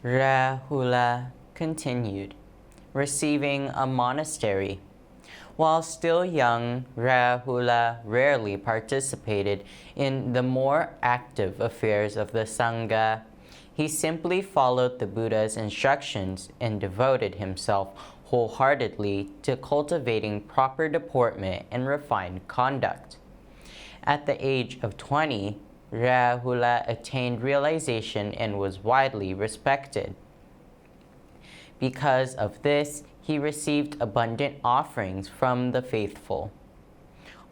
RAHULA continued, receiving a monastery. While still young, RAHULA rarely participated in the more active affairs of the Sangha. He simply followed the Buddha's instructions and devoted himself wholeheartedly to cultivating proper deportment and refined conduct. At the age of 20, RAHULA attained realization and was widely respected. Because of this, he received abundant offerings from the faithful.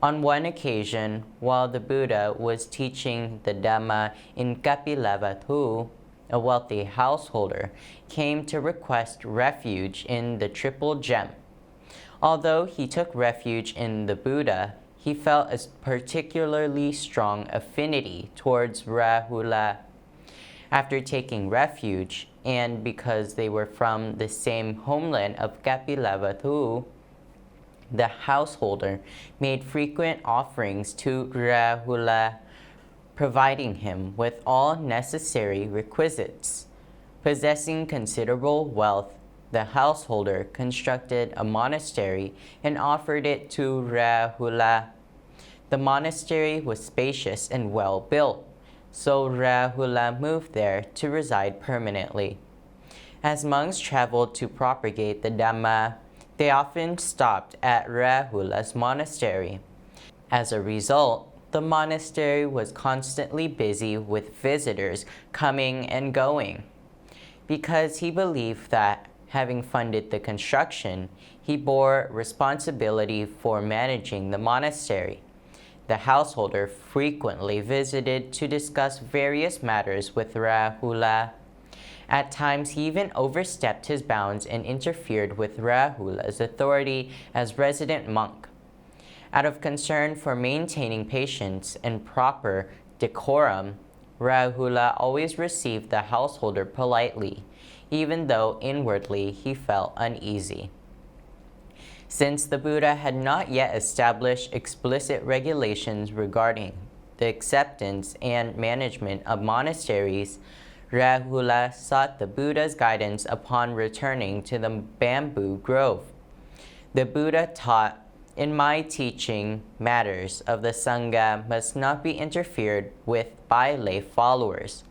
On one occasion, while the Buddha was teaching the Dhamma in Kapilavatthu, a wealthy householder came to request refuge in the Triple Gem. Although he took refuge in the Buddha, he felt a particularly strong affinity towards RAHULA. After taking refuge, and because they were from the same homeland of Kapilavatthu, the householder made frequent offerings to RAHULA, providing him with all necessary requisites. Possessing considerable wealth, the householder constructed a monastery and offered it to RAHULA. The monastery was spacious and well built, so RAHULA moved there to reside permanently. As monks traveled to propagate the Dhamma, they often stopped at RAHULA's monastery. As a result, the monastery was constantly busy with visitors coming and going. Because he believed that, having funded the construction, he bore responsibility for managing the monastery. The householder frequently visited to discuss various matters with RAHULA. At times, he even overstepped his bounds and interfered with RAHULA's authority as resident monk. Out of concern for maintaining patience and proper decorum, RAHULA always received the householder politely, even though inwardly he felt uneasy. Since the Buddha had not yet established explicit regulations regarding the acceptance and management of monasteries, RAHULA sought the Buddha's guidance upon returning to the bamboo grove. The Buddha taught, "In my teaching, matters of the Sangha must not be interfered with by lay followers.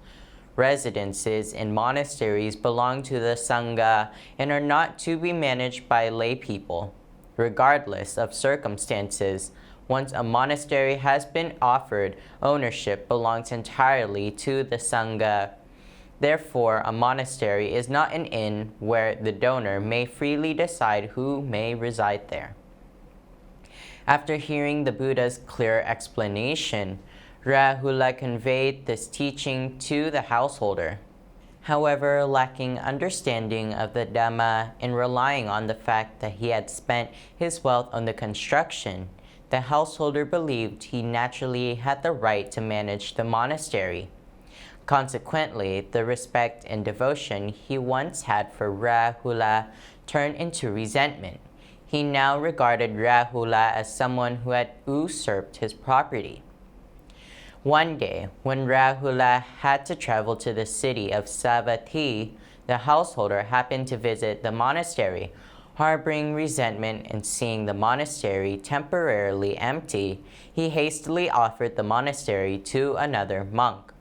Residences in monasteries belong to the Sangha and are not to be managed by lay people. Regardless of circumstances, once a monastery has been offered, ownership belongs entirely to the Sangha. Therefore, a monastery is not an inn where the donor may freely decide who may reside there." After hearing the Buddha's clear explanation, RAHULA conveyed this teaching to the householder. However, lacking understanding of the Dhamma and relying on the fact that he had spent his wealth on the construction, the householder believed he naturally had the right to manage the monastery. Consequently, the respect and devotion he once had for RAHULA turned into resentment. He now regarded RAHULA as someone who had usurped his property. One day, when RAHULA had to travel to the city of Savatthi, the householder happened to visit the monastery. Harboring resentment and seeing the monastery temporarily empty, he hastily offered the monastery to another monk.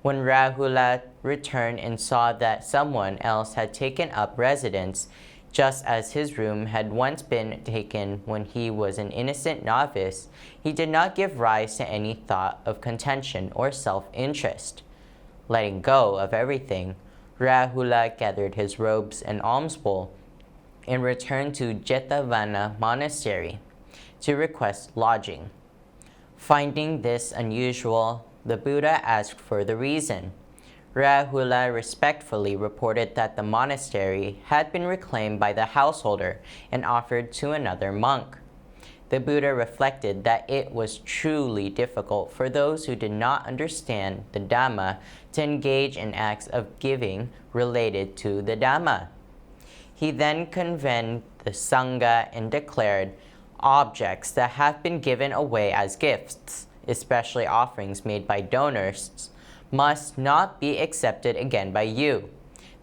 When RAHULA returned and saw that someone else had taken up residence, just as his room had once been taken when he was an innocent novice, he did not give rise to any thought of contention or self-interest. Letting go of everything, RAHULA gathered his robes and alms bowl and returned to Jetavana Monastery to request lodging. Finding this unusual, the Buddha asked for the reason. RAHULA respectfully reported that the monastery had been reclaimed by the householder and offered to another monk. The Buddha reflected that it was truly difficult for those who did not understand the Dhamma to engage in acts of giving related to the Dhamma. He then convened the Sangha and declared, "Objects that have been given away as gifts, especially offerings made by donors, must not be accepted again by you.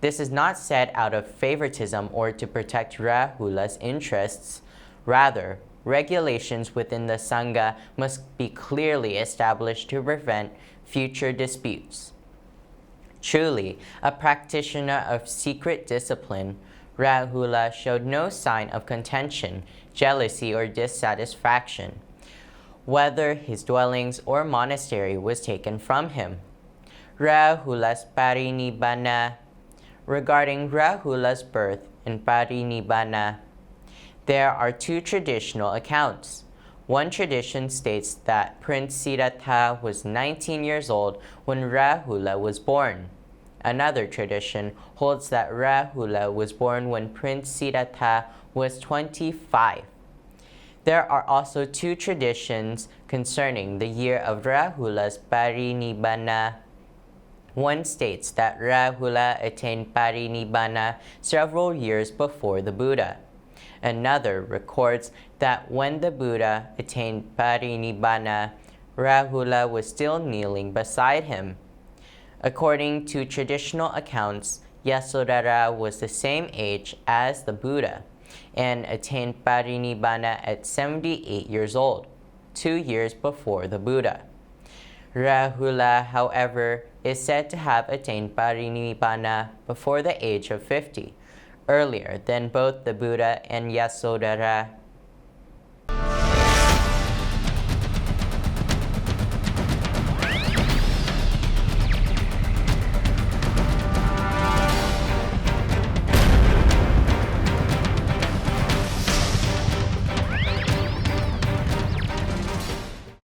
This is not said out of favoritism or to protect Rahula's interests. Rather, regulations within the Sangha must be clearly established to prevent future disputes. Truly, a practitioner of secret discipline, Rahula showed no sign of contention, jealousy, or dissatisfaction, whether his dwellings or monastery was taken from him. Rahula's Parinibbana. Regarding Rahula's birth and Parinibbana, there are two traditional accounts. One tradition states that Prince Siddhartha was 19 years old when Rahula was born. Another tradition holds that Rahula was born when Prince Siddhartha was 25. There are also two traditions concerning the year of Rahula's Parinibbana. One states that Rahula attained Parinibbana several years before the Buddha. Another records that when the Buddha attained Parinibbana, Rahula was still kneeling beside him. According to traditional accounts, Yasodhara was the same age as the Buddha and attained Parinibbana at 78 years old, 2 years before the Buddha. Rahula, however, is said to have attained Parinibbana before the age of 50, earlier than both the Buddha and Yasodhara.